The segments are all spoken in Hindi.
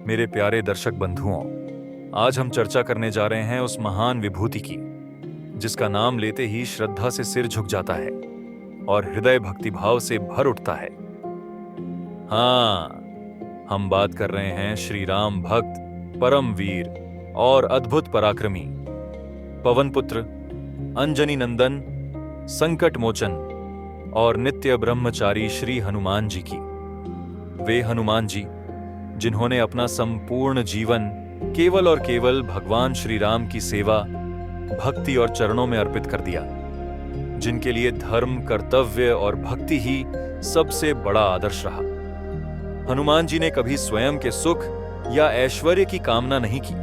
मेरे प्यारे दर्शक बंधुओं, आज हम चर्चा करने जा रहे हैं उस महान विभूति की जिसका नाम लेते ही श्रद्धा से सिर झुक जाता है और हृदय भक्तिभाव से भर उठता है। हाँ, हम बात कर रहे हैं श्री राम भक्त, परम वीर और अद्भुत पराक्रमी, पवन पुत्र, अंजनी नंदन, संकट मोचन और नित्य ब्रह्मचारी श्री हनुमान जी की। वे हनुमान जी जिन्होंने अपना संपूर्ण जीवन केवल और केवल भगवान श्री राम की सेवा, भक्ति और चरणों में अर्पित कर दिया, जिनके लिए धर्म, कर्तव्य और भक्ति ही सबसे बड़ा आदर्श रहा। हनुमान जी ने कभी स्वयं के सुख या ऐश्वर्य की कामना नहीं की।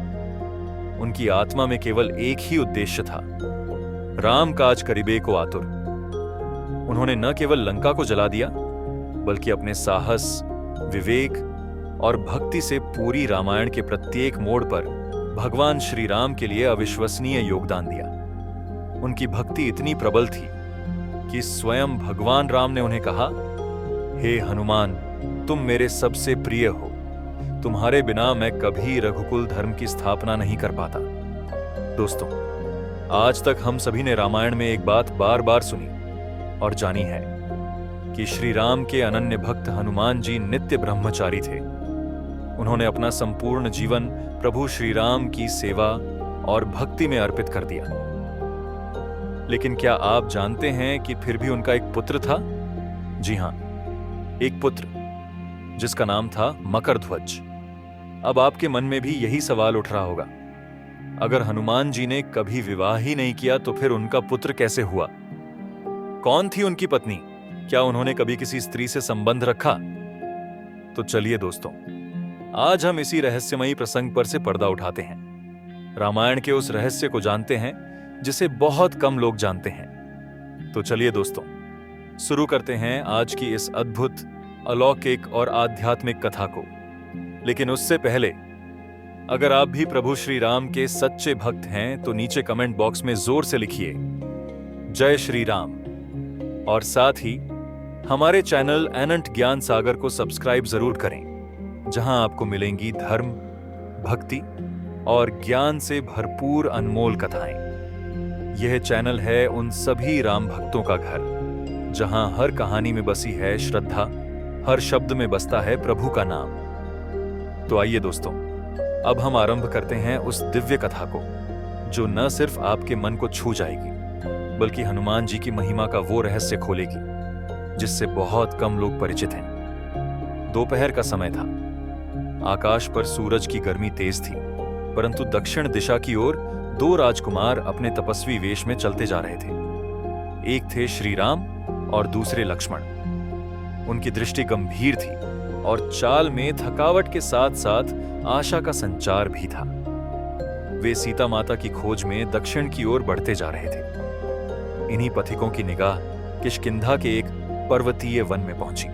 उनकी आत्मा में केवल एक ही उद्देश्य था, राम काज करिबे को आतुर। उन्होंने न केवल लंका को जला दिया, बल्कि अपने साहस, विवेक और भक्ति से पूरी रामायण के प्रत्येक मोड़ पर भगवान श्री राम के लिए अविश्वसनीय योगदान दिया। उनकी भक्ति इतनी प्रबल थी कि स्वयं भगवान राम ने उन्हें कहा, हे हनुमान, तुम मेरे सबसे प्रिय हो। तुम्हारे बिना मैं कभी रघुकुल धर्म की स्थापना नहीं कर पाता। दोस्तों, आज तक हम सभी ने रामायण में एक बात बार बार सुनी और जानी है कि श्री राम के अनन्य भक्त हनुमान जी नित्य ब्रह्मचारी थे। उन्होंने अपना संपूर्ण जीवन प्रभु श्री राम की सेवा और भक्ति में अर्पित कर दिया। लेकिन क्या आप जानते हैं कि फिर भी उनका एक पुत्र था? जी हां, एक पुत्र जिसका नाम था मकरध्वज। अब आपके मन में भी यही सवाल उठ रहा होगा, अगर हनुमान जी ने कभी विवाह ही नहीं किया तो फिर उनका पुत्र कैसे हुआ? कौन थी उनकी पत्नी? क्या उन्होंने कभी किसी स्त्री से संबंध रखा? तो चलिए दोस्तों, आज हम इसी रहस्यमयी प्रसंग पर से पर्दा उठाते हैं, रामायण के उस रहस्य को जानते हैं जिसे बहुत कम लोग जानते हैं। तो चलिए दोस्तों, शुरू करते हैं आज की इस अद्भुत, अलौकिक और आध्यात्मिक कथा को। लेकिन उससे पहले, अगर आप भी प्रभु श्री राम के सच्चे भक्त हैं तो नीचे कमेंट बॉक्स में जोर से लिखिए जय श्री राम, और साथ ही हमारे चैनल अनंत ज्ञान सागर को सब्सक्राइब जरूर करें, जहां आपको मिलेंगी धर्म, भक्ति और ज्ञान से भरपूर अनमोल कथाएं। यह चैनल है उन सभी राम भक्तों का घर, जहां हर कहानी में बसी है श्रद्धा, हर शब्द में बसता है प्रभु का नाम। तो आइए दोस्तों, अब हम आरंभ करते हैं उस दिव्य कथा को जो न सिर्फ आपके मन को छू जाएगी, बल्कि हनुमान जी की महिमा का वो रहस्य खोलेगी जिससे बहुत कम लोग परिचित हैं। दोपहर का समय था। आकाश पर सूरज की गर्मी तेज थी, परंतु दक्षिण दिशा की ओर दो राजकुमार अपने तपस्वी वेश में चलते जा रहे थे। एक थे श्री राम और दूसरे लक्ष्मण। उनकी दृष्टि गंभीर थी और चाल में थकावट के साथ साथ आशा का संचार भी था। वे सीता माता की खोज में दक्षिण की ओर बढ़ते जा रहे थे। इन्हीं पथिकों की निगाह किष्किंधा के एक पर्वतीय वन में पहुंची,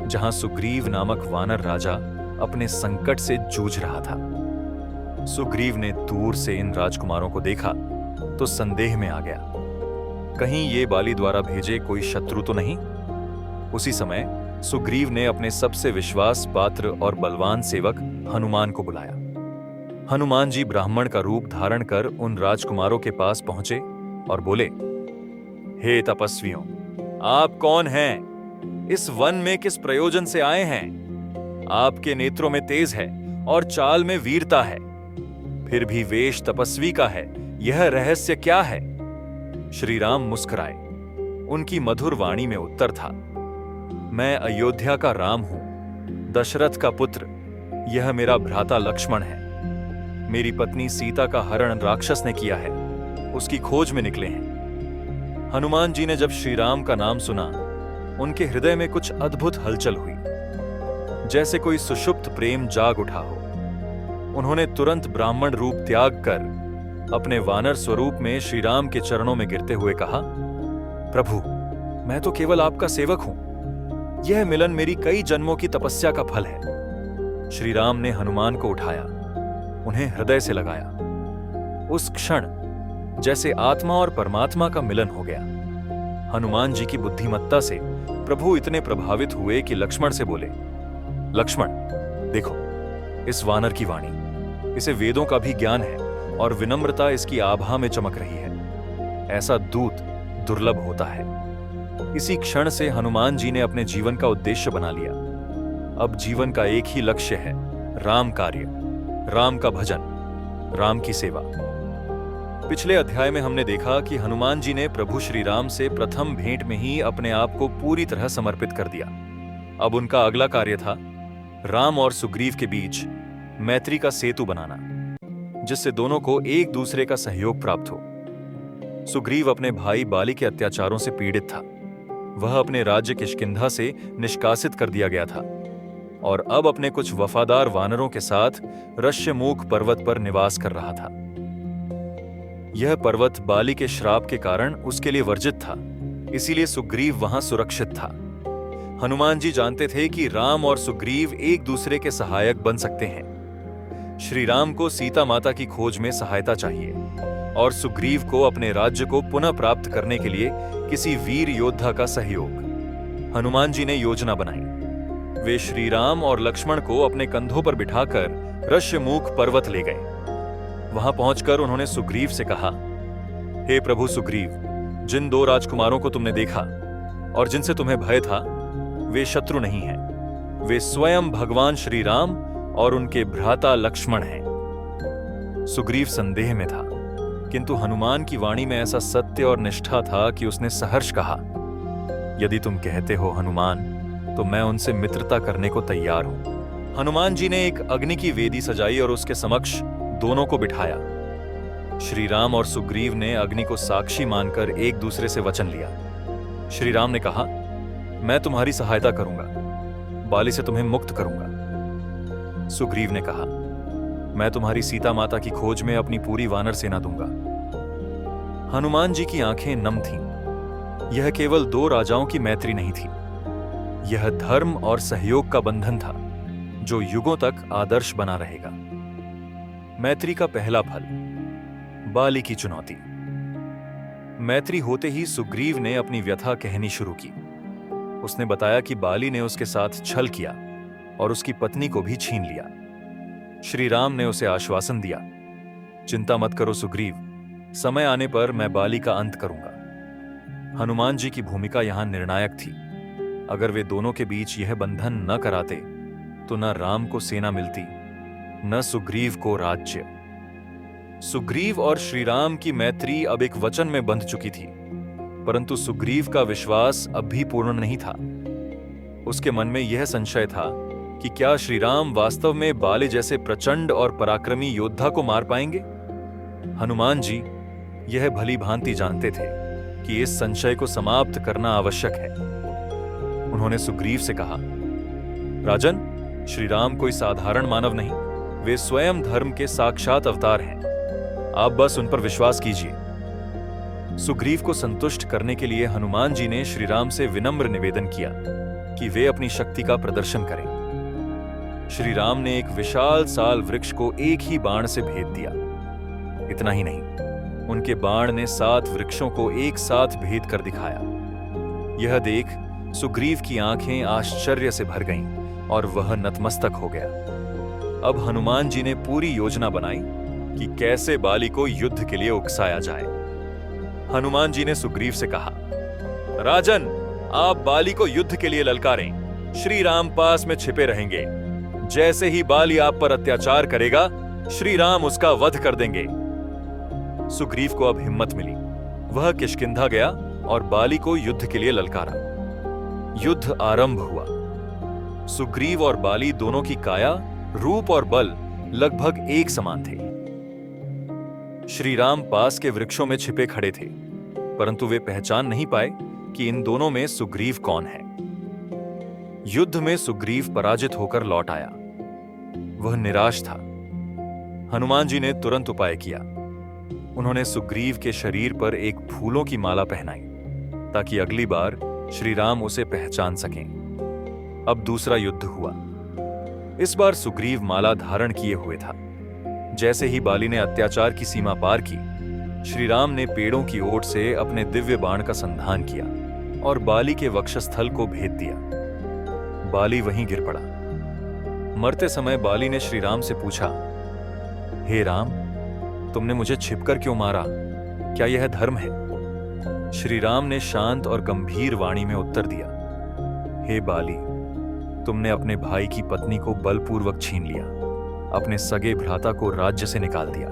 जहां सुग्रीव नामक वानर राजा अपने संकट से जूझ रहा था। सुग्रीव ने दूर से इन राजकुमारों को देखा तो संदेह में आ गया, कहीं ये बाली द्वारा भेजे कोई शत्रु तो नहीं। उसी समय सुग्रीव ने अपने सबसे विश्वास पात्र और बलवान सेवक हनुमान को बुलाया। हनुमान जी ब्राह्मण का रूप धारण कर उन राजकुमारों के पास पहुंचे और बोले, हे तपस्वियों, आप कौन हैं? इस वन में किस प्रयोजन से आए हैं? आपके नेत्रों में तेज है और चाल में वीरता है, फिर भी वेश तपस्वी का है। यह रहस्य क्या है? श्री राम मुस्कुराए। उनकी मधुर वाणी में उत्तर था, मैं अयोध्या का राम हूं, दशरथ का पुत्र। यह मेरा भ्राता लक्ष्मण है। मेरी पत्नी सीता का हरण राक्षस ने किया है, उसकी खोज में निकले हैं। हनुमान जी ने जब श्री राम का नाम सुना, उनके हृदय में कुछ अद्भुत हलचल हुई, जैसे कोई सुषुप्त प्रेम जाग उठा हो। उन्होंने तुरंत ब्राह्मण रूप त्याग कर अपने वानर स्वरूप में श्री राम के चरणों में गिरते हुए कहा, प्रभु, मैं तो केवल आपका सेवक हूं। यह मिलन मेरी कई जन्मों की तपस्या का फल है। श्री राम ने हनुमान को उठाया, उन्हें हृदय से लगाया। उस क्षण जैसे आत्मा और परमात्मा का मिलन हो गया। हनुमान जी की बुद्धिमत्ता से प्रभु इतने प्रभावित हुए कि लक्ष्मण से बोले, लक्ष्मण देखो, इस वानर की वाणी, इसे वेदों का भी ज्ञान है और विनम्रता इसकी आभा में चमक रही है। ऐसा दूत दुर्लभ होता है। इसी क्षण से हनुमान जी ने अपने जीवन का उद्देश्य बना लिया। अब जीवन का एक ही लक्ष्य है, राम कार्य, राम का भजन, राम की सेवा। पिछले अध्याय में हमने देखा कि हनुमान जी ने प्रभु श्री राम से प्रथम भेंट में ही अपने आप को पूरी तरह समर्पित कर दिया। अब उनका अगला कार्य था राम और सुग्रीव के बीच मैत्री का सेतु बनाना, जिससे दोनों को एक दूसरे का सहयोग प्राप्त हो। सुग्रीव अपने भाई बाली के अत्याचारों से पीड़ित था। वह अपने राज्य किष्किंधा से निष्कासित कर दिया गया था और अब अपने कुछ वफादार वानरों के साथ ऋष्यमूक पर्वत पर निवास कर रहा था। यह पर्वत बाली के श्राप के कारण उसके लिए वर्जित था, इसीलिए सुग्रीव वहां सुरक्षित था। हनुमान जी जानते थे कि राम और सुग्रीव एक दूसरे के सहायक बन सकते हैं। श्री राम को सीता माता की खोज में सहायता चाहिए और सुग्रीव को अपने राज्य को पुनः प्राप्त करने के लिए किसी वीर योद्धा का सहयोग। हनुमान जी ने योजना बनाई। वे श्री राम और लक्ष्मण को अपने कंधों पर बिठाकर ऋष्यमूक पर्वत ले गए। वहां पहुंचकर उन्होंने सुग्रीव से कहा, हे प्रभु सुग्रीव, जिन 2 राजकुमारों को तुमने देखा और जिनसे तुम्हें भय था, वे शत्रु नहीं हैं। वे स्वयं भगवान श्री राम और उनके भ्राता लक्ष्मण हैं। सुग्रीव संदेह में था, किंतु हनुमान की वाणी में ऐसा सत्य और निष्ठा था कि उसने सहर्ष कहा, यदि तुम कहते हो हनुमान, तो मैं उनसे मित्रता करने को तैयार हूं। हनुमान जी ने एक अग्नि की वेदी सजाई और उसके समक्ष दोनों को बिठाया। श्री राम और सुग्रीव ने अग्नि को साक्षी मानकर एक दूसरे से वचन लिया। श्री राम ने कहा, मैं तुम्हारी सहायता करूंगा, बाली से तुम्हें मुक्त करूंगा। सुग्रीव ने कहा, मैं तुम्हारी सीता माता की खोज में अपनी पूरी वानर सेना दूंगा। हनुमान जी की आंखें नम थीं। यह केवल 2 राजाओं की मैत्री नहीं थी, यह धर्म और सहयोग का बंधन था जो युगों तक आदर्श बना रहेगा। मैत्री का पहला फल, बाली की चुनौती। मैत्री होते ही सुग्रीव ने अपनी व्यथा कहनी शुरू की। उसने बताया कि बाली ने उसके साथ छल किया और उसकी पत्नी को भी छीन लिया। श्री राम ने उसे आश्वासन दिया, चिंता मत करो सुग्रीव, समय आने पर मैं बाली का अंत करूंगा। हनुमान जी की भूमिका यहां निर्णायक थी। अगर वे दोनों के बीच यह बंधन न कराते तो न राम को सेना मिलती, न सुग्रीव को राज्य। सुग्रीव और श्री राम की मैत्री अब एक वचन में बंध चुकी थी, परंतु सुग्रीव का विश्वास अब भी पूर्ण नहीं था। उसके मन में यह संशय था कि क्या श्री राम वास्तव में बाली जैसे प्रचंड और पराक्रमी योद्धा को मार पाएंगे। हनुमान जी यह भली भांति जानते थे कि इस संशय को समाप्त करना आवश्यक है। उन्होंने सुग्रीव से कहा, राजन, श्री राम कोई साधारण मानव नहीं, वे स्वयं धर्म के साक्षात अवतार हैं। आप बस उन पर विश्वास कीजिए। सुग्रीव को संतुष्ट करने के लिए हनुमान जी ने श्री राम से विनम्र निवेदन किया कि वे अपनी शक्ति का प्रदर्शन करें। श्री राम ने एक विशाल साल वृक्ष को एक ही बाण से भेद दिया। इतना ही नहीं, उनके बाण ने 7 वृक्षों को एक साथ भेद कर दिखाया। यह देख सुग्रीव की आंखें आश्चर्य से भर गईं और वह नतमस्तक हो गया। अब हनुमान जी ने पूरी योजना बनाई कि कैसे बाली को युद्ध के लिए उकसाया जाए। हनुमान जी ने सुग्रीव से कहा, राजन, आप बाली को युद्ध के लिए ललकारें। श्री राम पास में छिपे रहेंगे। जैसे ही बाली आप पर अत्याचार करेगा, श्री राम उसका वध कर देंगे। सुग्रीव को अब हिम्मत मिली। वह किष्किंधा गया और बाली को युद्ध के लिए ललकारा। युद्ध आरंभ हुआ। सुग्रीव और बाली दोनों की काया, रूप और बल लगभग एक समान थे। श्री राम पास के वृक्षों में छिपे खड़े थे, परंतु वे पहचान नहीं पाए कि इन दोनों में सुग्रीव कौन है। युद्ध में सुग्रीव पराजित होकर लौट आया। वह निराश था। हनुमान जी ने तुरंत उपाय किया। उन्होंने सुग्रीव के शरीर पर एक फूलों की माला पहनाई ताकि अगली बार श्री राम उसे पहचान सकें। अब दूसरा युद्ध हुआ। इस बार सुग्रीव माला धारण किए हुए था। जैसे ही बाली ने अत्याचार की सीमा पार की, श्री राम ने पेड़ों की ओट से अपने दिव्य बाण का संधान किया और बाली के वक्षस्थल को भेद दिया। बाली वहीं गिर पड़ा। मरते समय बाली ने श्री राम से पूछा, हे राम, तुमने मुझे छिपकर क्यों मारा? क्या यह धर्म है? श्री राम ने शांत और गंभीर वाणी में उत्तर दिया, हे बाली, तुमने अपने भाई की पत्नी को बलपूर्वक छीन लिया, अपने सगे भ्राता को राज्य से निकाल दिया,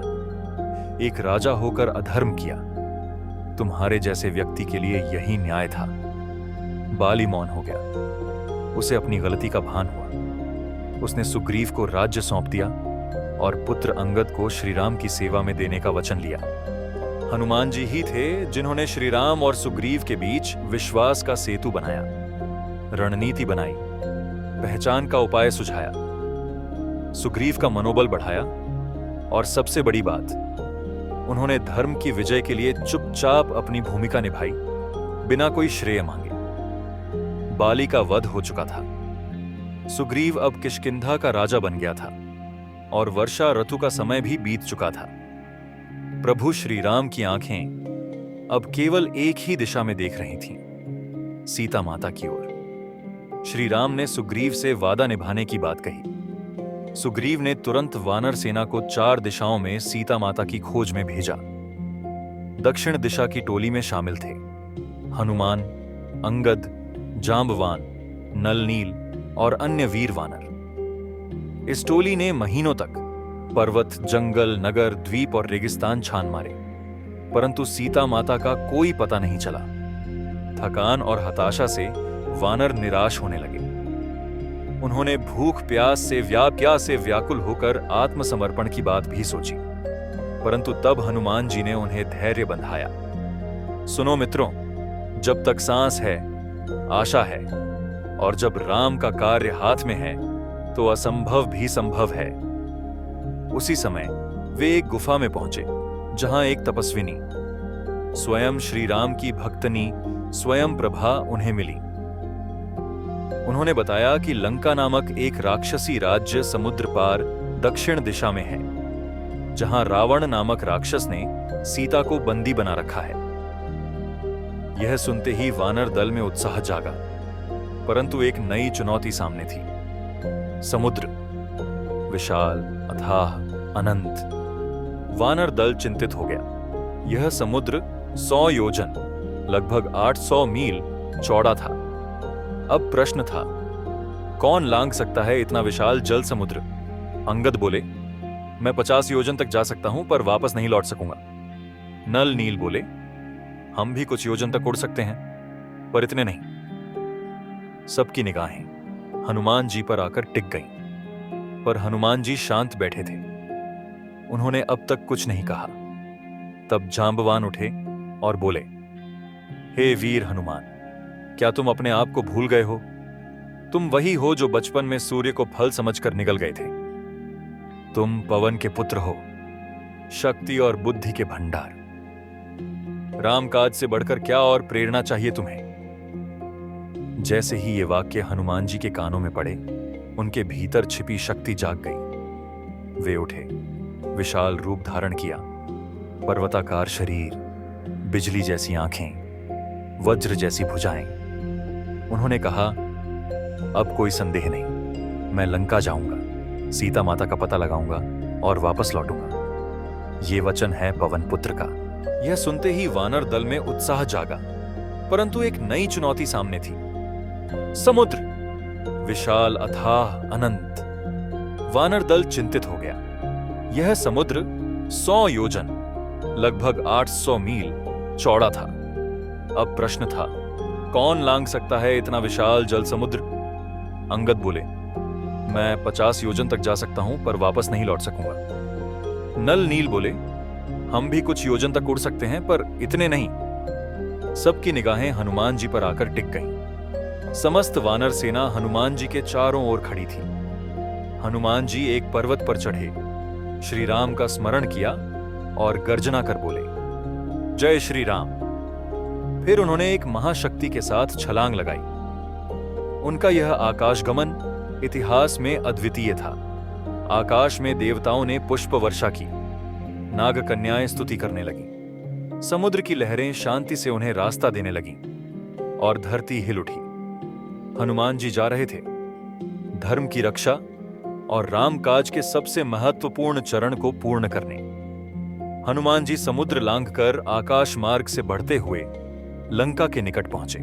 एक राजा होकर अधर्म किया। तुम्हारे जैसे व्यक्ति के लिए यही न्याय था। बाली मौन हो गया। उसे अपनी गलती का भान हुआ। उसने सुग्रीव को राज्य सौंप दिया और पुत्र अंगद को श्रीराम की सेवा में देने का वचन लिया। हनुमान जी ही थे जिन्होंने श्रीराम और सुग्रीव के बीच विश्वास का सेतु बनाया, रणनीति बनाई, पहचान का उपाय सुझाया, सुग्रीव का मनोबल बढ़ाया और सबसे बड़ी बात, उन्होंने धर्म की विजय के लिए चुपचाप अपनी भूमिका निभाई, बिना कोई श्रेय मांगे। बाली का वध हो चुका था। सुग्रीव अब किष्किंधा का राजा बन गया था और वर्षा ऋतु का समय भी बीत चुका था। प्रभु श्री राम की आंखें अब केवल एक ही दिशा में देख रही थीं, सीता माता की ओर। श्री राम ने सुग्रीव से वादा निभाने की बात कही। सुग्रीव ने तुरंत वानर सेना को 4 दिशाओं में सीता माता की खोज में भेजा। दक्षिण दिशा की टोली में शामिल थे हनुमान, अंगद, जांबवान, नलनील और अन्य वीर वानर। इस टोली ने महीनों तक पर्वत, जंगल, नगर, द्वीप और रेगिस्तान छान मारे, परंतु सीता माता का कोई पता नहीं चला। थकान और हताशा से वानर निराश होने लगे। उन्होंने भूख प्यास से व्याकुल होकर आत्मसमर्पण की बात भी सोची, परंतु तब हनुमान जी ने उन्हें धैर्य बंधाया। सुनो मित्रों, जब तक सांस है आशा है, और जब राम का कार्य हाथ में है तो असंभव भी संभव है। उसी समय वे एक गुफा में पहुंचे जहां एक तपस्विनी, स्वयं श्री राम की भक्तनी स्वयं प्रभा उन्हें मिली। उन्होंने बताया कि लंका नामक एक राक्षसी राज्य समुद्र पार दक्षिण दिशा में है, जहां रावण नामक राक्षस ने सीता को बंदी बना रखा है। यह सुनते ही वानर दल में उत्साह जागा, परंतु एक नई चुनौती सामने थी। समुद्र, विशाल, अथाह, अनंत। वानर दल चिंतित हो गया। यह समुद्र 100 योजन, लगभग 800 मील चौड़ा था। अब प्रश्न था, कौन लांघ सकता है इतना विशाल जल समुद्र? अंगद बोले, मैं 50 योजन तक जा सकता हूं, पर वापस नहीं लौट सकूंगा। नल नील बोले, हम भी कुछ योजन तक उड़ सकते हैं, पर इतने नहीं। सबकी निगाहें हनुमान जी पर आकर टिक गईं, पर हनुमान जी शांत बैठे थे। उन्होंने अब तक कुछ नहीं कहा। तब जांबवान उठे और बोले, हे वीर हनुमान, क्या तुम अपने आप को भूल गए हो? तुम वही हो जो बचपन में सूर्य को फल समझकर निगल गए थे। तुम पवन के पुत्र हो, शक्ति और बुद्धि के भंडार। रामकाज से बढ़कर क्या और प्रेरणा चाहिए तुम्हें? जैसे ही ये वाक्य हनुमान जी के कानों में पड़े, उनके भीतर छिपी शक्ति जाग गई। वे उठे, विशाल रूप धारण किया, पर्वताकार शरीर, बिजली जैसी आंखें, वज्र जैसी भुजाएं। उन्होंने कहा, अब कोई संदेह नहीं, मैं लंका जाऊंगा, सीता माता का पता लगाऊंगा और वापस लौटूंगा। ये वचन है पवन पुत्र का। यह सुनते ही वानर दल में उत्साह जागा, परंतु एक नई चुनौती सामने थी। समुद्र, विशाल, अथाह, अनंत। वानर दल चिंतित हो गया। यह समुद्र 100 योजन, लगभग 800 मील चौड़ा था। अब प्रश्न था, कौन लांघ सकता है इतना विशाल जल समुद्र? अंगद बोले, मैं 50 योजन तक जा सकता हूं, पर वापस नहीं लौट सकूंगा। नल नील बोले, हम भी कुछ योजन तक उड़ सकते हैं, पर इतने नहीं। सबकी निगाहें हनुमान जी पर आकर टिक गईं। समस्त वानर सेना हनुमान जी के चारों ओर खड़ी थी। हनुमान जी एक पर्वत पर चढ़े, श्री राम का स्मरण किया और गर्जना कर बोले, जय श्री राम। फिर उन्होंने एक महाशक्ति के साथ छलांग लगाई। उनका यह आकाशगमन इतिहास में अद्वितीय था। आकाश में देवताओं ने पुष्प वर्षा की, नागकन्याएं स्तुति करने लगीं, समुद्र की लहरें शांति से उन्हें रास्ता देने लगीं और धरती हिल उठी। हनुमान जी जा रहे थे, धर्म की रक्षा, और रामकाज के सबसे महत्वपूर्ण चरण को पूर्ण करने। हनुमान जी समुद्र लांघकर आकाश मार्ग से बढ़ते हुए लंका के निकट पहुंचे।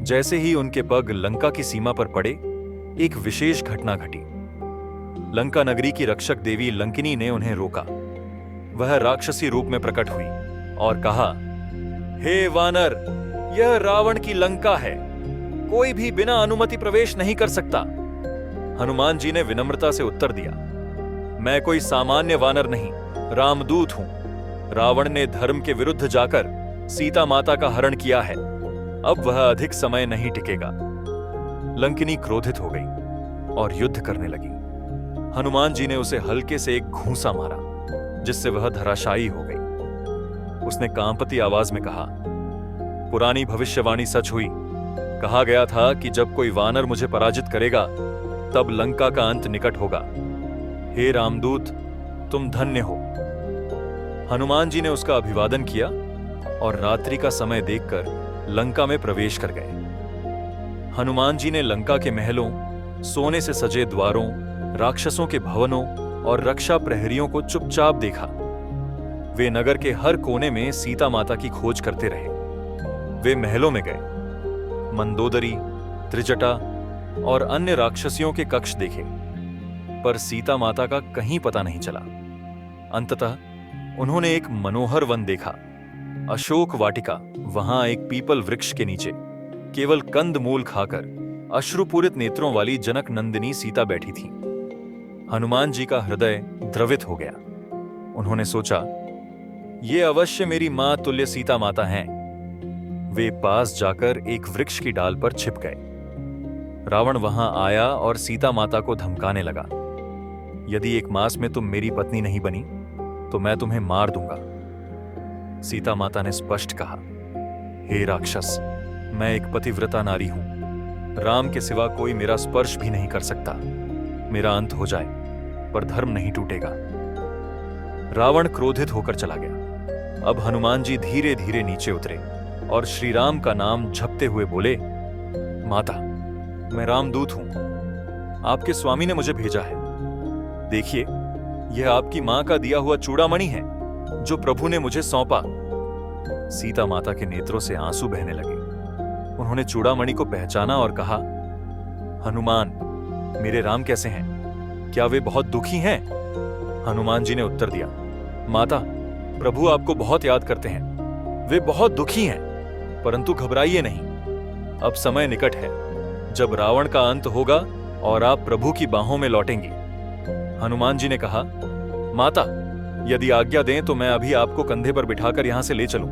जैसे ही उनके पग लंका की सीमा पर पड़े, एक विशेष घटना घटी। लंका नगरी की रक्षक देवी लंकिनी ने उन्हें रोका। वह राक्षसी रूप में प्रकट हुई और कहा, हे वानर, यह रावण की लंका है, कोई भी बिना अनुमति प्रवेश नहीं कर सकता। हनुमान जी ने विनम्रता से उत्तर दिया, मैं कोई सामान्य वानर नहीं, रामदूत हूं। रावण ने धर्म के विरुद्ध जाकर सीता माता का हरण किया है, अब वह अधिक समय नहीं टिकेगा। लंकिनी क्रोधित हो गई और युद्ध करने लगी। हनुमान जी ने उसे हल्के से एक घूंसा मारा, जिससे वह धराशायी हो गई। उसने कांपती आवाज में कहा, पुरानी भविष्यवाणी सच हुई। कहा गया था कि जब कोई वानर मुझे पराजित करेगा, तब लंका का अंत निकट होगा। हे रामदूत, तुम धन्य हो। हनुमान जी ने उसका अभिवादन किया और रात्रि का समय देखकर लंका में प्रवेश कर गए। हनुमान जी ने लंका के महलों, सोने से सजे द्वारों, राक्षसों के भवनों और रक्षा प्रहरियों को चुपचाप देखा। वे नगर के हर कोने में सीता माता की खोज करते रहे। वे महलों में गए, मंदोदरी, त्रिजटा और अन्य राक्षसियों के कक्ष देखे, पर सीता माता का कहीं पता नहीं चला। अंततः उन्होंने एक मनोहर वन देखा, अशोक वाटिका। वहां एक पीपल वृक्ष के नीचे केवल कंद मूल खाकर अश्रुपूरित नेत्रों वाली जनक नंदिनी सीता बैठी थी। हनुमान जी का हृदय द्रवित हो गया। उन्होंने सोचा, ये अवश्य मेरी मां तुल्य सीता माता हैं। वे पास जाकर एक वृक्ष की डाल पर छिप गए। रावण वहां आया और सीता माता को धमकाने लगा, यदि 1 मास में तुम मेरी पत्नी नहीं बनी तो मैं तुम्हें मार दूंगा। सीता माता ने स्पष्ट कहा, हे राक्षस, मैं एक पतिव्रता नारी हूं। राम के सिवा कोई मेरा स्पर्श भी नहीं कर सकता। मेरा अंत हो जाए पर धर्म नहीं टूटेगा। रावण क्रोधित होकर चला गया। अब हनुमान जी धीरे धीरे नीचे उतरे और श्री राम का नाम जपते हुए बोले, माता, मैं रामदूत हूं। आपके स्वामी ने मुझे भेजा है। देखिए, यह आपकी मां का दिया हुआ चूड़ामणि है जो प्रभु ने मुझे सौंपा। सीता माता के नेत्रों से आंसू बहने लगे। उन्होंने चूड़ामणि को पहचाना और कहा, हनुमान, मेरे राम कैसे हैं? क्या वे बहुत दुखी हैं? हनुमान जी ने उत्तर दिया, माता, प्रभु आपको बहुत याद करते हैं। वे बहुत दुखी हैं, परंतु घबराइए नहीं। अब समय निकट है जब रावण का अंत होगा और आप प्रभु की बाहों में लौटेंगी। हनुमान जी ने कहा, माता, यदि आज्ञा दें तो मैं अभी आपको कंधे पर बिठाकर यहां से ले चलूं।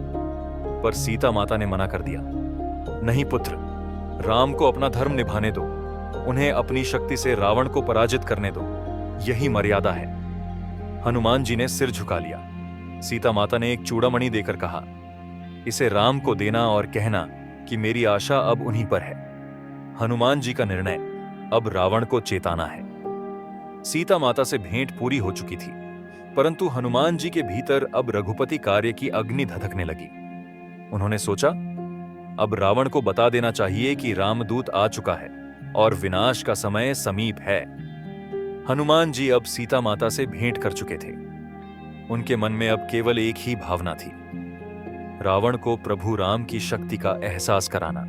पर सीता माता ने मना कर दिया, नहीं पुत्र, राम को अपना धर्म निभाने दो। उन्हें अपनी शक्ति से रावण को पराजित करने दो, यही मर्यादा है। हनुमान जी ने सिर झुका लिया। सीता माता ने एक चूड़ामणि देकर कहा, इसे राम को देना और कहना कि मेरी आशा अब उन्हीं पर है। हनुमान जी का निर्णय अब रावण को चेताना है। सीता माता से भेंट पूरी हो चुकी थी, परंतु हनुमान जी के भीतर अब रघुपति कार्य की अग्नि धधकने लगी। उन्होंने सोचा, अब रावण को बता देना चाहिए कि रामदूत आ चुका है और विनाश का समय समीप है। हनुमान जी अब सीता माता से भेंट कर चुके थे। उनके मन में अब केवल एक ही भावना थी, रावण को प्रभु राम की शक्ति का एहसास कराना।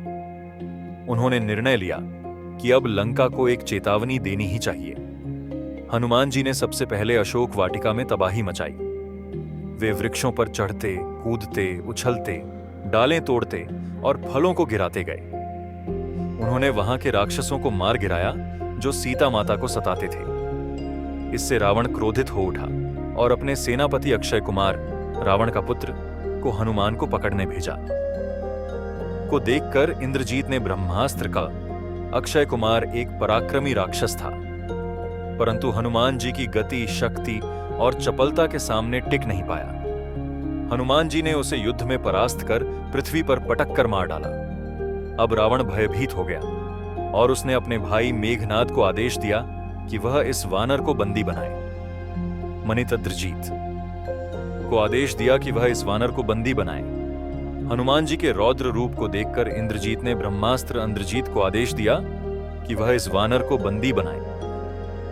उन्होंने निर्णय लिया कि अब लंका को एक चेतावनी देनी ही चाहिए। हनुमान जी ने सबसे पहले अशोक वाटिका में तबाही मचाई। वे वृक्षों पर चढ़ते, कूदते, उछलते, डालें तोड़ते और फलों को गिराते गए। उन्होंने वहां के राक्षसों को मार गिराया जो सीता माता को सताते थे। इससे रावण क्रोधित हो उठा और अपने सेनापति अक्षय कुमार, रावण का पुत्र, को हनुमान को पकड़ने भेजा। को देखकर इंद्रजीत ने ब्रह्मास्त्र का। अक्षय कुमार एक पराक्रमी राक्षस था, परंतु हनुमान जी की गति, शक्ति और चपलता के सामने टिक नहीं पाया। हनुमान जी ने उसे युद्ध में परास्त कर पृथ्वी पर पटक कर मार डाला। अब रावण भयभीत हो गया और उसने अपने भाई मेघनाद को आदेश दिया कि वह इस वानर को बंदी बनाए। मनितद्रजीत को आदेश दिया कि वह इस वानर को बंदी बनाए। हनुमान जी के रौद्र रूप को देखकर इंद्रजीत ने ब्रह्मास्त्र इंद्रजीत को आदेश दिया कि वह इस वानर को बंदी बनाए।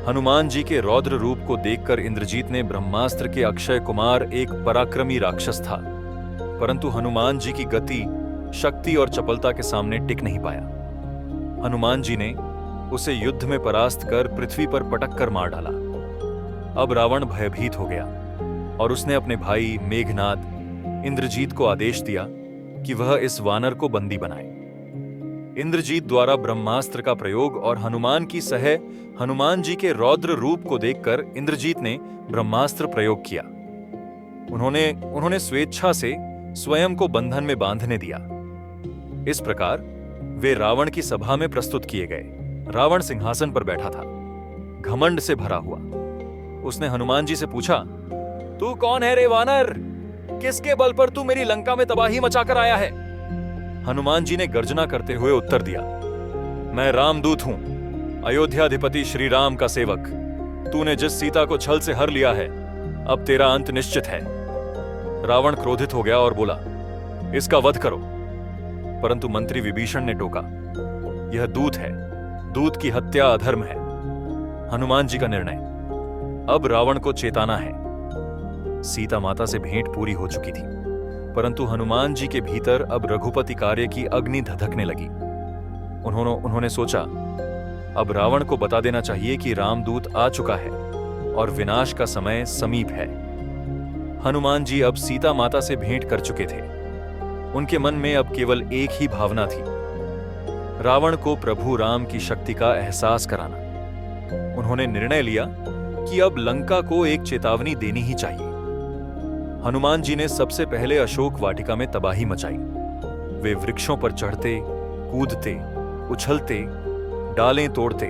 हनुमान जी के रौद्र रूप को देखकर इंद्रजीत ने ब्रह्मास्त्र के अक्षय कुमार एक पराक्रमी राक्षस था, परंतु हनुमान जी की गति, शक्ति और चपलता के सामने टिक नहीं पाया। हनुमान जी ने उसे युद्ध में परास्त कर पृथ्वी पर पटक कर मार डाला। अब रावण भयभीत हो गया और उसने अपने भाई मेघनाद इंद्रजीत को आदेश दिया कि वह इस वानर को बंदी बनाए। इंद्रजीत द्वारा ब्रह्मास्त्र का प्रयोग और हनुमान की सह हनुमान जी के रौद्र रूप को देखकर इंद्रजीत ने ब्रह्मास्त्र प्रयोग किया। उन्होंने स्वेच्छा से स्वयं को बंधन में बांधने दिया। इस प्रकार वे रावण की सभा में प्रस्तुत किए गए। रावण सिंहासन पर बैठा था, घमंड से भरा हुआ। उसने हनुमान जी से पूछा, तू कौन है रे वानर? किसके बल पर तू मेरी लंका में तबाही मचाकर आया है? हनुमान जी ने गर्जना करते हुए उत्तर दिया, मैं रामदूत हूं, अयोध्याधिपति श्री राम का सेवक। तूने जिस सीता को छल से हर लिया है, अब तेरा अंत निश्चित है। रावण क्रोधित हो गया और बोला, इसका वध करो। परंतु मंत्री विभीषण ने टोका, यह दूत है, दूत की हत्या अधर्म है। हनुमान जी का निर्णय, अब रावण को चेताना है। सीता माता से भेंट पूरी हो चुकी थी, परंतु हनुमान जी के भीतर अब रघुपति कार्य की अग्नि धधकने लगी। उन्होंने सोचा, अब रावण को बता देना चाहिए कि रामदूत आ चुका है और विनाश का समय समीप है। हनुमान जी अब सीता माता से भेंट कर चुके थे। उनके मन में अब केवल एक ही भावना थी, रावण को प्रभु राम की शक्ति का एहसास कराना। उन्होंने निर्णय लिया कि अब लंका को एक चेतावनी देनी ही चाहिए। हनुमान जी ने सबसे पहले अशोक वाटिका में तबाही मचाई। वे वृक्षों पर चढ़ते, कूदते, उछलते, डालें तोड़ते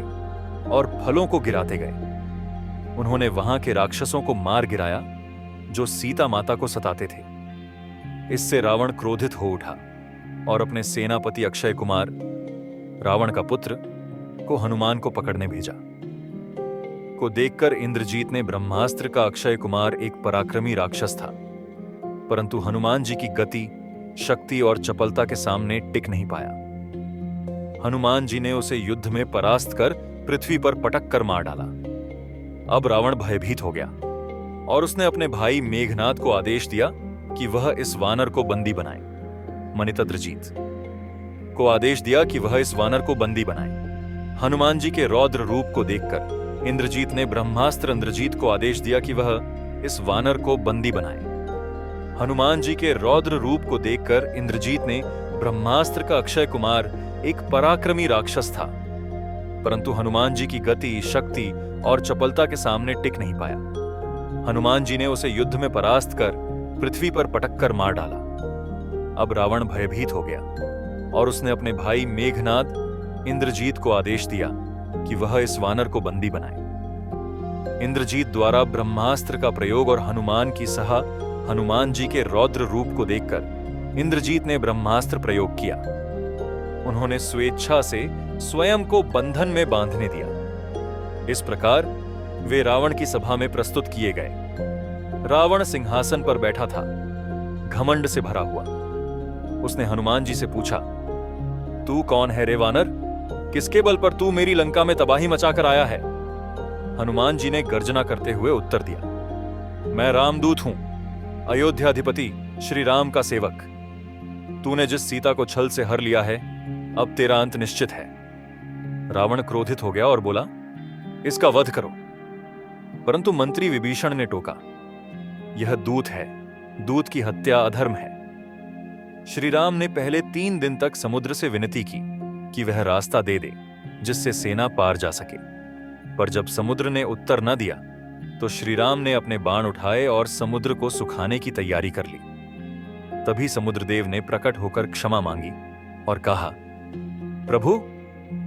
और फलों को गिराते गए। उन्होंने वहां के राक्षसों को मार गिराया जो सीता माता को सताते थे। इससे रावण क्रोधित हो उठा और अपने सेनापति अक्षय कुमार, रावण का पुत्र, को हनुमान को पकड़ने भेजा। को देखकर इंद्रजीत ने ब्रह्मास्त्र का अक्षय कुमार एक पराक्रमी राक्षस था, परंतु हनुमान जी की गति, शक्ति और चपलता के सामने टिक नहीं पाया। हनुमान जी ने उसे युद्ध में परास्त कर पृथ्वी पर पटक कर मार डाला। अब रावण भयभीत हो गया और उसने अपने भाई मेघनाद को आदेश दिया कि वह इस वानर को बंदी बनाए। मनितद्रजीत को आदेश दिया कि वह इस वानर को बंदी बनाए। हनुमान जी के रौद्र रूप को देखकर इंद्रजीत ने ब्रह्मास्त्र इंद्रजीत को आदेश दिया कि वह इस वानर को बंदी बनाए। हनुमान जी के रौद्र रूप को देखकर इंद्रजीत ने ब्रह्मास्त्र का अक्षय कुमार एक पराक्रमी राक्षस था, परंतु हनुमान जी की गति, शक्ति और चपलता के सामने टिक नहीं पाया। हनुमान जी ने उसे युद्ध में परास्त कर पृथ्वी पर पटक कर मार डाला। अब रावण भयभीत हो गया और उसने अपने भाई मेघनाद इंद्रजीत को आदेश दिया कि वह इस वानर को बंदी बनाए। इंद्रजीत द्वारा ब्रह्मास्त्र का प्रयोग और हनुमान की सहा हनुमान जी के रौद्र रूप को देखकर इंद्रजीत ने ब्रह्मास्त्र प्रयोग किया। उन्होंने स्वेच्छा से स्वयं को बंधन में बांधने दिया। इस प्रकार वे रावण की सभा में प्रस्तुत किए गए। रावण सिंहासन पर बैठा था, घमंड से भरा हुआ। उसने हनुमान जी से पूछा, तू कौन है रे वानर? किसके बल पर तू मेरी लंका में तबाही मचाकर आया है? हनुमान जी ने गर्जना करते हुए उत्तर दिया, मैं रामदूत हूं, अयोध्याधिपति श्री राम का सेवक। तूने जिस सीता को छल से हर लिया है, अब तेरा अंत निश्चित है। रावण क्रोधित हो गया और बोला, इसका वध करो। परंतु मंत्री विभीषण ने टोका, यह दूत है, दूत की हत्या अधर्म है। श्री राम ने पहले 3 दिन तक समुद्र से विनती की कि वह रास्ता दे दे जिससे सेना पार जा सके, पर जब समुद्र ने उत्तर न दिया तो श्री राम ने अपने बाण उठाए और समुद्र को सुखाने की तैयारी कर ली। तभी समुद्रदेव ने प्रकट होकर क्षमा मांगी और कहा, प्रभु,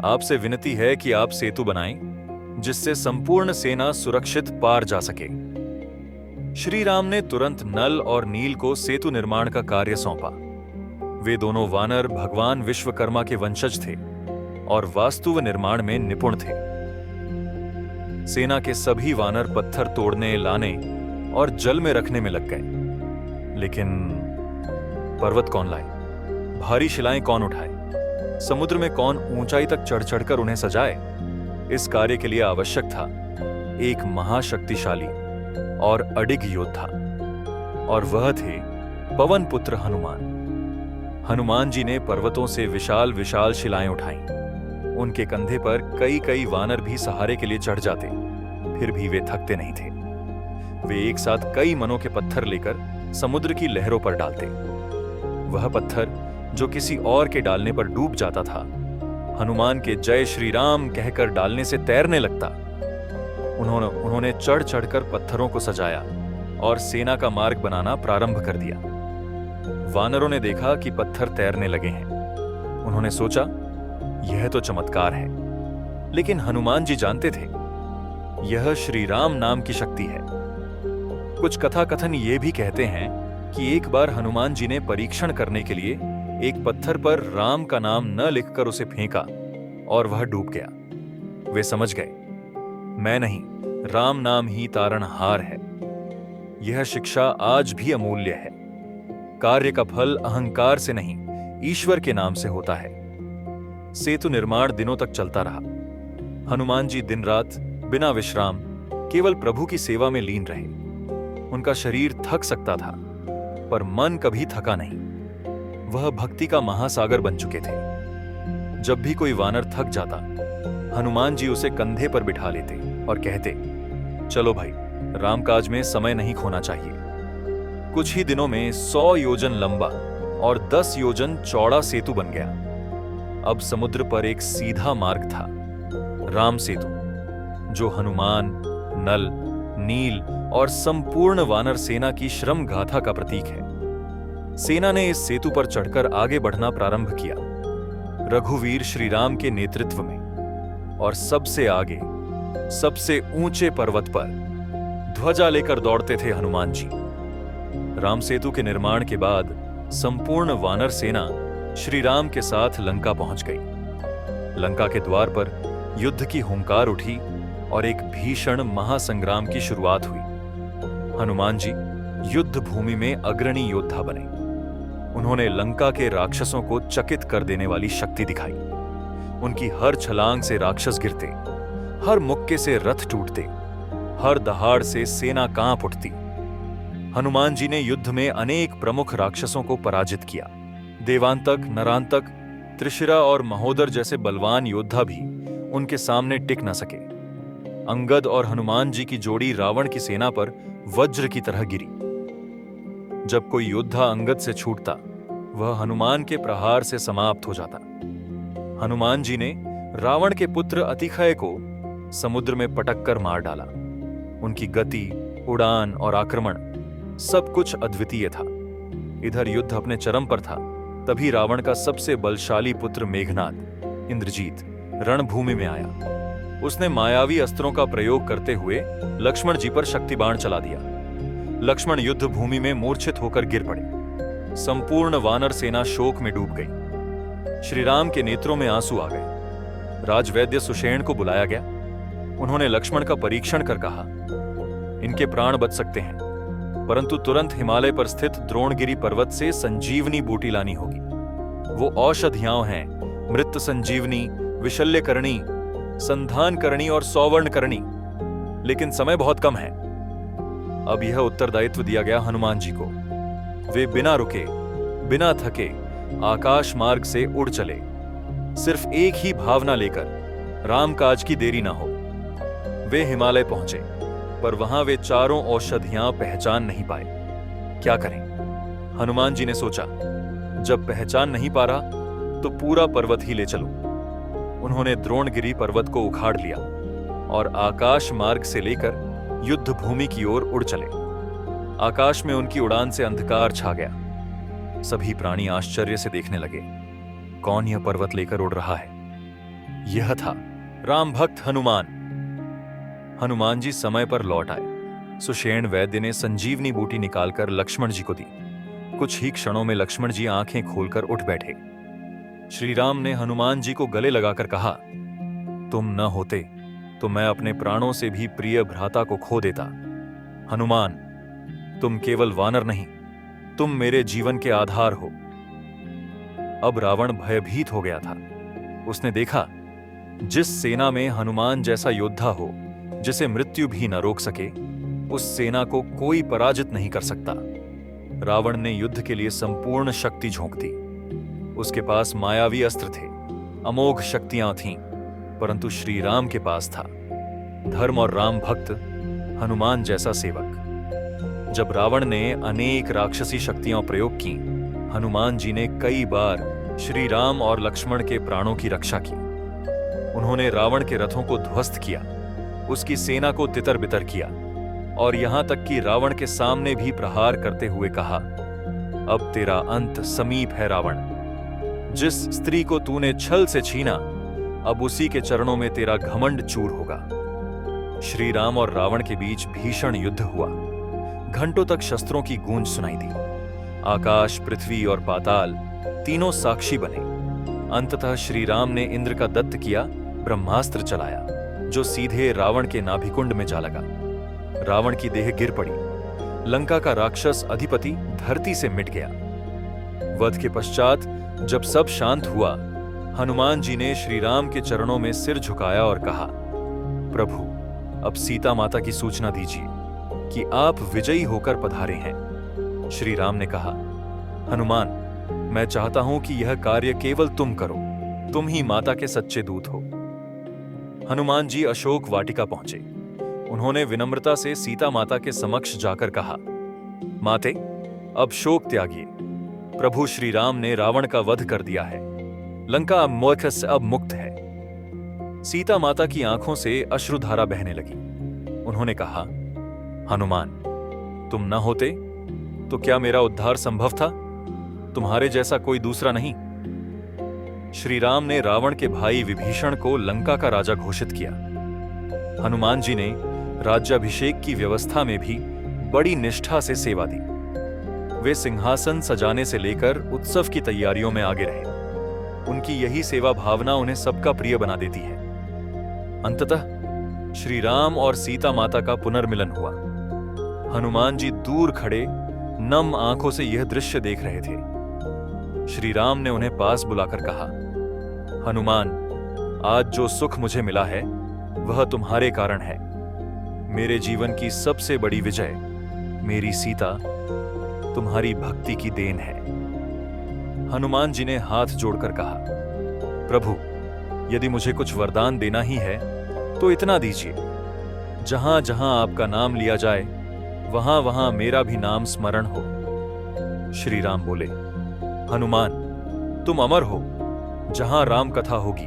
आपसे विनती है कि आप सेतु बनाएं जिससे संपूर्ण सेना सुरक्षित पार जा सके। श्री राम ने तुरंत नल और नील को सेतु निर्माण का कार्य सौंपा। वे दोनों वानर भगवान विश्वकर्मा के वंशज थे और वास्तु व निर्माण में निपुण थे। सेना के सभी वानर पत्थर तोड़ने, लाने और जल में रखने में लग गए। लेकिन पर्वत कौन लाए, भारी शिलाएं कौन उठाए, समुद्र में कौन ऊंचाई तक चढ़ चढ़कर उन्हें सजाए? इस कार्य के लिए आवश्यक था एक महाशक्तिशाली और अडिग योद्धा, और वह थे पवन पुत्र हनुमान। हनुमान जी ने पर्वतों से विशाल विशाल शिलाएं उठाईं। उनके कंधे पर कई कई वानर भी सहारे के लिए चढ़ जाते, फिर भी वे थकते नहीं थे। वे एक साथ कई मनों के पत्थर लेकर समुद्र की लहरों पर डालते। वह पत्थर जो किसी और के डालने पर डूब जाता था, हनुमान के जय श्री राम कहकर डालने से तैरने लगता। उन्होंने चढ़ चढ़कर पत्थरों को सजाया और सेना का मार्ग बनाना प्रारंभ कर दिया। वानरों ने देखा कि पत्थर तैरने लगे हैं। उन्होंने सोचा, यह तो चमत्कार है, लेकिन हनुमान जी जानते थे यह श्री राम नाम की शक्ति है। कुछ कथा कथन ये भी कहते हैं कि एक बार हनुमान जी ने परीक्षण करने के लिए एक पत्थर पर राम का नाम न लिखकर उसे फेंका और वह डूब गया। वे समझ गए, मैं नहीं, राम नाम ही तारणहार है। यह शिक्षा आज भी अमूल्य है। कार्य का फल अहंकार से नहीं, ईश्वर के नाम से होता है। सेतु निर्माण दिनों तक चलता रहा। हनुमान जी दिन रात बिना विश्राम केवल प्रभु की सेवा में लीन रहे। उनका शरीर थक सकता था, पर मन कभी थका नहीं। वह भक्ति का महासागर बन चुके थे। जब भी कोई वानर थक जाता, हनुमान जी उसे कंधे पर बिठा लेते और कहते, चलो भाई, रामकाज में समय नहीं खोना चाहिए। कुछ ही दिनों में 100 योजन लंबा और 10 योजन चौड़ा सेतु बन गया। अब समुद्र पर एक सीधा मार्ग था, राम सेतु, जो हनुमान, नल, नील और संपूर्ण वानर सेना की श्रम गाथा का प्रतीक है। सेना ने इस सेतु पर चढ़कर आगे बढ़ना प्रारंभ किया, रघुवीर श्री राम के नेतृत्व में, और सबसे आगे, सबसे ऊंचे पर्वत पर ध्वजा लेकर दौड़ते थे हनुमान जी। राम सेतु के निर्माण के बाद संपूर्ण वानर सेना श्री राम के साथ लंका पहुंच गई। लंका के द्वार पर युद्ध की हुंकार उठी और एक भीषण महासंग्राम की शुरुआत हुई। हनुमान जी युद्ध भूमि में अग्रणी योद्धा बने। उन्होंने लंका के राक्षसों को चकित कर देने वाली शक्ति दिखाई। उनकी हर छलांग से राक्षस गिरते, हर मुक्के से रथ टूटते, हर दहाड़ से सेना कांप उठती। हनुमान जी ने युद्ध में अनेक प्रमुख राक्षसों को पराजित किया। देवांतक, नरांतक, त्रिशिरा और महोदर जैसे बलवान योद्धा भी उनके सामने टिक न सके। अंगद और हनुमान जी की जोड़ी रावण की सेना पर वज्र की तरह गिरी। जब कोई योद्धा अंगद से छूटता, वह हनुमान के प्रहार से समाप्त हो जाता। हनुमान जी ने रावण के पुत्र अतिखय को समुद्र में पटक कर मार डाला। उनकी गति, उड़ान और आक्रमण सब कुछ अद्वितीय था। इधर युद्ध अपने चरम पर था, तभी रावण का सबसे बलशाली पुत्र मेघनाद, इंद्रजीत, रणभूमि में आया। उसने मायावी अस्त्रों का प्रयोग करते हुए लक्ष्मण जी पर शक्ति बाण चला दिया। लक्ष्मण युद्ध भूमि में मूर्छित होकर गिर पड़े। संपूर्ण वानर सेना शोक में डूब गई। श्री राम के नेत्रों में आंसू आ गए। राजवैद्य सुषेण को बुलाया गया। उन्होंने लक्ष्मण का परीक्षण कर कहा, इनके प्राण बच सकते हैं, परंतु तुरंत हिमालय पर स्थित द्रोणगिरी पर्वत से संजीवनी बूटी लानी होगी। वो औषधियां हैं, मृत संजीवनी, विशल्यकरणी, संधानकरणी और सौवर्णकरणी, लेकिन समय बहुत कम है। अब यह उत्तरदायित्व दिया गया हनुमान जी को। वे बिना रुके, बिना थके आकाश मार्ग से उड़ चले, सिर्फ एक ही भावना लेकर, रामकाज की देरी ना हो। वे हिमालय पहुंचे, पर वहां वे चारों औषधियां पहचान नहीं पाए। क्या करें? हनुमान जी ने सोचा, जब पहचान नहीं पा रहा तो पूरा पर्वत ही ले चलो। उन्होंने द्रोणगिरी पर्वत को उखाड़ लिया और आकाश मार्ग से लेकर युद्ध भूमि की ओर उड़ चले। आकाश में उनकी उड़ान से अंधकार छा गया। सभी प्राणी आश्चर्य से देखने लगे, कौन यह पर्वत लेकर उड़ रहा है? यह था राम भक्त हनुमान। हनुमान जी समय पर लौट आए। सुषेण वैद्य ने संजीवनी बूटी निकालकर लक्ष्मण जी को दी। कुछ ही क्षणों में लक्ष्मण जी आंखें खोलकर उठ बैठे। श्री राम ने हनुमान जी को गले लगाकर कहा, तुम न होते तो मैं अपने प्राणों से भी प्रिय भ्राता को खो देता। हनुमान, तुम केवल वानर नहीं, तुम मेरे जीवन के आधार हो। अब रावण भयभीत हो गया था। उसने देखा जिस सेना में हनुमान जैसा योद्धा हो जिसे मृत्यु भी न रोक सके, उस सेना को कोई पराजित नहीं कर सकता। रावण ने युद्ध के लिए संपूर्ण शक्ति झोंक दी। उसके पास मायावी अस्त्र थे, अमोघ शक्तियां थीं, परंतु श्री राम के पास था धर्म और राम भक्त हनुमान जैसा सेवक। जब रावण ने अनेक राक्षसी शक्तियां प्रयोग की, हनुमान जी ने कई बार श्री राम और लक्ष्मण के प्राणों की रक्षा की। उन्होंने रावण के रथों को ध्वस्त किया, उसकी सेना को तितर बितर किया और यहां तक कि रावण के सामने भी प्रहार करते हुए कहा, अब तेरा अंत समीप है रावण। जिस स्त्री को तूने छल से छीना, अब उसी के चरणों में तेरा घमंड चूर होगा। श्री राम और रावण के बीच भीषण युद्ध हुआ। घंटों तक शस्त्रों की गूंज सुनाई दी। आकाश, पृथ्वी और पाताल तीनों साक्षी बने। अंततः श्री राम ने इंद्र का दत्त किया ब्रह्मास्त्र चलाया, जो सीधे रावण के नाभिकुंड में जा लगा। रावण की देह गिर पड़ी। लंका का राक्षस अधिपति धरती से मिट गया। वध के पश्चात जब सब शांत हुआ, हनुमान जी ने श्री राम के चरणों में सिर झुकाया और कहा, प्रभु, अब सीता माता की सूचना दीजिए कि आप विजयी होकर पधारे हैं। श्री राम ने कहा, हनुमान, मैं चाहता हूं कि यह कार्य केवल तुम करो। तुम ही माता के सच्चे दूत हो। हनुमान जी अशोक वाटिका पहुंचे। उन्होंने विनम्रता से सीता माता के समक्ष जाकर कहा, माते, अब शोक त्यागिए। प्रभु श्री राम ने रावण का वध कर दिया है। लंका मोह से अब मुक्त है। सीता माता की आंखों से अश्रुधारा बहने लगी। उन्होंने कहा, हनुमान, तुम न होते तो क्या मेरा उद्धार संभव था? तुम्हारे जैसा कोई दूसरा नहीं। श्री राम ने रावण के भाई विभीषण को लंका का राजा घोषित किया। हनुमान जी ने राज्याभिषेक की व्यवस्था में भी बड़ी निष्ठा से सेवा दी। वे सिंहासन सजाने से लेकर उत्सव की तैयारियों में आगे रहे। उनकी यही सेवा भावना उन्हें सबका प्रिय बना देती है। अंततः श्री राम और सीता माता का पुनर्मिलन हुआ। हनुमान जी दूर खड़े नम आंखों से यह दृश्य देख रहे थे। श्री राम ने उन्हें पास बुलाकर कहा, हनुमान, आज जो सुख मुझे मिला है वह तुम्हारे कारण है। मेरे जीवन की सबसे बड़ी विजय, मेरी सीता, तुम्हारी भक्ति की देन है। हनुमान जी ने हाथ जोड़कर कहा, प्रभु, यदि मुझे कुछ वरदान देना ही है तो इतना दीजिए, जहां जहां आपका नाम लिया जाए वहां वहां मेरा भी नाम स्मरण हो। श्री राम बोले, हनुमान, तुम अमर हो। जहां राम कथा होगी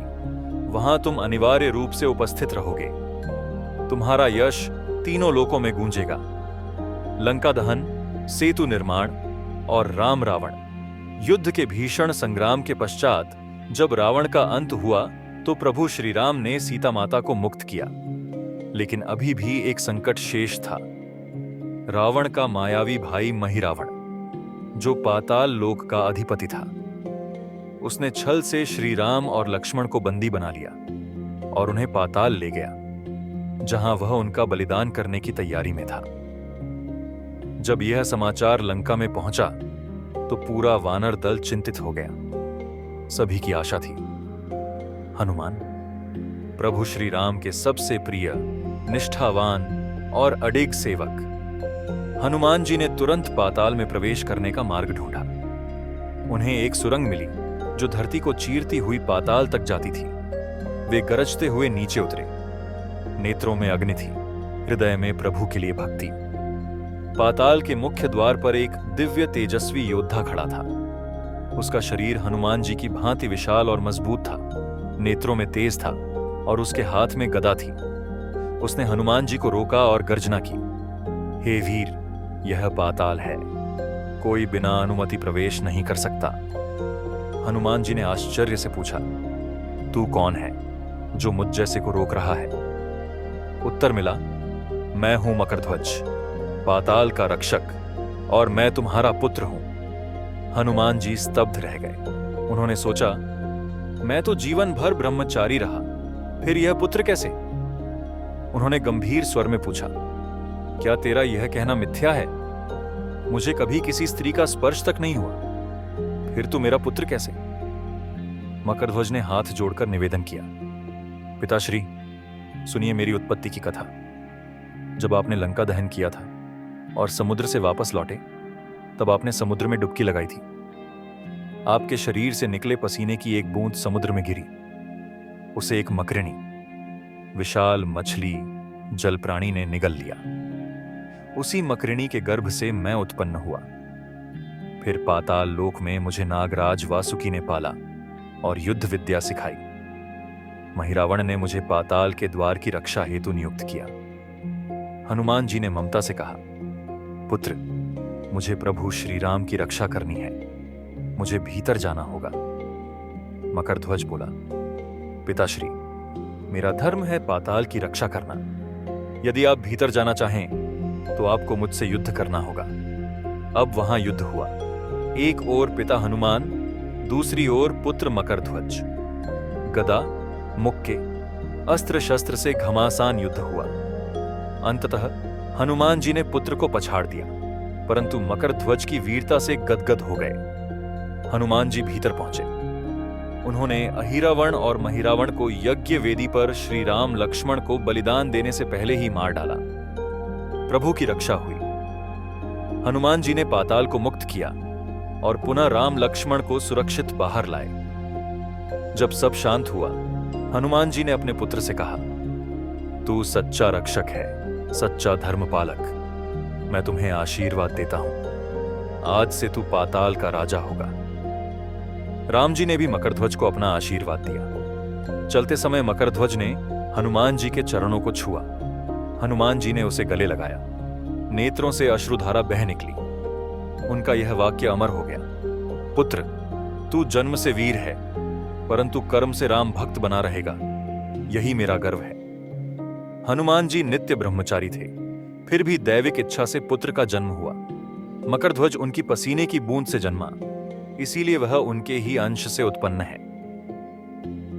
वहां तुम अनिवार्य रूप से उपस्थित रहोगे। तुम्हारा यश तीनों लोकों में गूंजेगा। लंका दहन, सेतु निर्माण और राम रावण युद्ध के भीषण संग्राम के पश्चात जब रावण का अंत हुआ तो प्रभु श्री राम ने सीता माता को मुक्त किया। लेकिन अभी भी एक संकट शेष था। रावण का मायावी भाई महिरावण, जो पाताल लोक का अधिपति था, उसने छल से श्री राम और लक्ष्मण को बंदी बना लिया और उन्हें पाताल ले गया, जहां वह उनका बलिदान करने की तैयारी में था। जब यह समाचार लंका में पहुंचा तो पूरा वानर दल चिंतित हो गया। सभी की आशा थी, हनुमान, प्रभु श्री राम के सबसे प्रिय, निष्ठावान और अडिग सेवक। हनुमान जी ने तुरंत पाताल में प्रवेश करने का मार्ग ढूंढा। उन्हें एक सुरंग मिली जो धरती को चीरती हुई पाताल तक जाती थी। वे गरजते हुए नीचे उतरे। नेत्रों में अग्नि थी, हृदय में प्रभु के लिए भक्ति। पाताल के मुख्य द्वार पर एक दिव्य तेजस्वी योद्धा खड़ा था। उसका शरीर हनुमान जी की भांति विशाल और मजबूत था, नेत्रों में तेज था और उसके हाथ में गदा थी। उसने हनुमान जी को रोका और गर्जना की, हे वीर, यह पाताल है, कोई बिना अनुमति प्रवेश नहीं कर सकता। हनुमान जी ने आश्चर्य से पूछा, तू कौन है जो मुझ जैसे को रोक रहा है? उत्तर मिला, मैं हूं मकरध्वज, पाताल का रक्षक, और मैं तुम्हारा पुत्र हूं। हनुमान जी स्तब्ध रह गए। उन्होंने सोचा, मैं तो जीवन भर ब्रह्मचारी रहा, फिर यह पुत्र कैसे? उन्होंने गंभीर स्वर में पूछा, क्या तेरा यह कहना मिथ्या है? मुझे कभी किसी स्त्री का स्पर्श तक नहीं हुआ, फिर तू मेरा पुत्र कैसे? मकरध्वज ने हाथ जोड़कर निवेदन किया, पिताश्री, सुनिए मेरी उत्पत्ति की कथा। जब आपने लंका दहन किया था और समुद्र से वापस लौटे, तब आपने समुद्र में डुबकी लगाई थी। आपके शरीर से निकले पसीने की एक बूंद समुद्र में गिरी। उसे एक मकरिणी, विशाल मछली, जल प्राणी ने निगल लिया। उसी मकरिणी के गर्भ से मैं उत्पन्न हुआ। फिर पाताल लोक में मुझे नागराज वासुकी ने पाला और युद्ध विद्या सिखाई। महिरावण ने मुझे पाताल के द्वार की रक्षा हेतु नियुक्त किया। हनुमान जी ने ममता से कहा, पुत्र, मुझे प्रभु श्री राम की रक्षा करनी है, मुझे भीतर जाना होगा। मकरध्वज बोला, पिताश्री, मेरा धर्म है पाताल की रक्षा करना। यदि आप भीतर जाना चाहें तो आपको मुझसे युद्ध करना होगा। अब वहां युद्ध हुआ। एक ओर पिता हनुमान, दूसरी ओर पुत्र मकरध्वज। गदा, मुक्के, अस्त्र शस्त्र से घमासान युद्ध हुआ। अंततः हनुमान जी ने पुत्र को पछाड़ दिया, परंतु मकरध्वज की वीरता से गदगद हो गए। हनुमान जी भीतर पहुंचे। उन्होंने अहिरावण और महिरावण को यज्ञ वेदी पर श्री राम लक्ष्मण को बलिदान देने से पहले ही मार डाला। प्रभु की रक्षा हुई। हनुमान जी ने पाताल को मुक्त किया और पुनः राम लक्ष्मण को सुरक्षित बाहर लाए। जब सब शांत हुआ, हनुमान जी ने अपने पुत्र से कहा, तू सच्चा रक्षक है, सच्चा धर्मपालक। मैं तुम्हें आशीर्वाद देता हूं। आज से तू पाताल का राजा होगा। राम जी ने भी मकरध्वज को अपना आशीर्वाद दिया। चलते समय मकरध्वज ने हनुमान जी के चरणों को छुआ। हनुमान जी ने उसे गले लगाया। नेत्रों से अश्रुधारा बह निकली। उनका यह वाक्य अमर हो गया, पुत्र, तू जन्म से वीर है, परंतु कर्म से राम भक्त बना रहेगा, यही मेरा गर्व है। हनुमान जी नित्य ब्रह्मचारी थे, फिर भी दैविक इच्छा से पुत्र का जन्म हुआ। मकरध्वज उनकी पसीने की बूंद से जन्मा, इसीलिए वह उनके ही अंश से उत्पन्न है।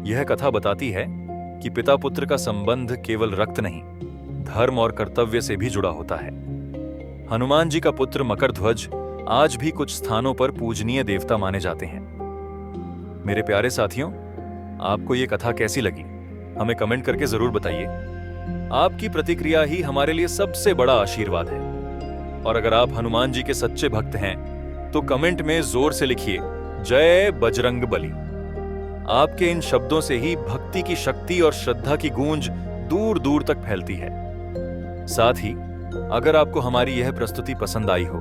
यह कथा बताती है कि पिता पुत्र का संबंध केवल रक्त नहीं, धर्म और कर्तव्य से भी जुड़ा होता है। हनुमान जी का पुत्र मकरध्वज आज भी कुछ स्थानों पर पूजनीय देवता माने जाते हैं। मेरे प्यारे साथियों, आपको यह कथा कैसी लगी? हमें कमेंट करके जरूर बताइए। आपकी प्रतिक्रिया ही हमारे लिए सबसे बड़ा आशीर्वाद है। और अगर आप हनुमान जी के सच्चे भक्त हैं तो कमेंट में जोर से लिखिए, जय बजरंगबली। आपके इन शब्दों से ही भक्ति की शक्ति और श्रद्धा की गूंज दूर दूर तक फैलती है। साथ ही अगर आपको हमारी यह प्रस्तुति पसंद आई हो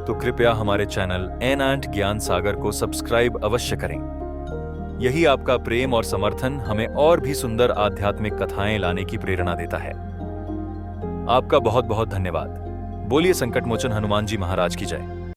तो कृपया हमारे चैनल एन ज्ञान सागर को सब्सक्राइब अवश्य करें। यही आपका प्रेम और समर्थन हमें और भी सुंदर आध्यात्मिक कथाएं लाने की प्रेरणा देता है। आपका बहुत बहुत धन्यवाद। बोलिए संकटमोचन हनुमान जी महाराज की जय।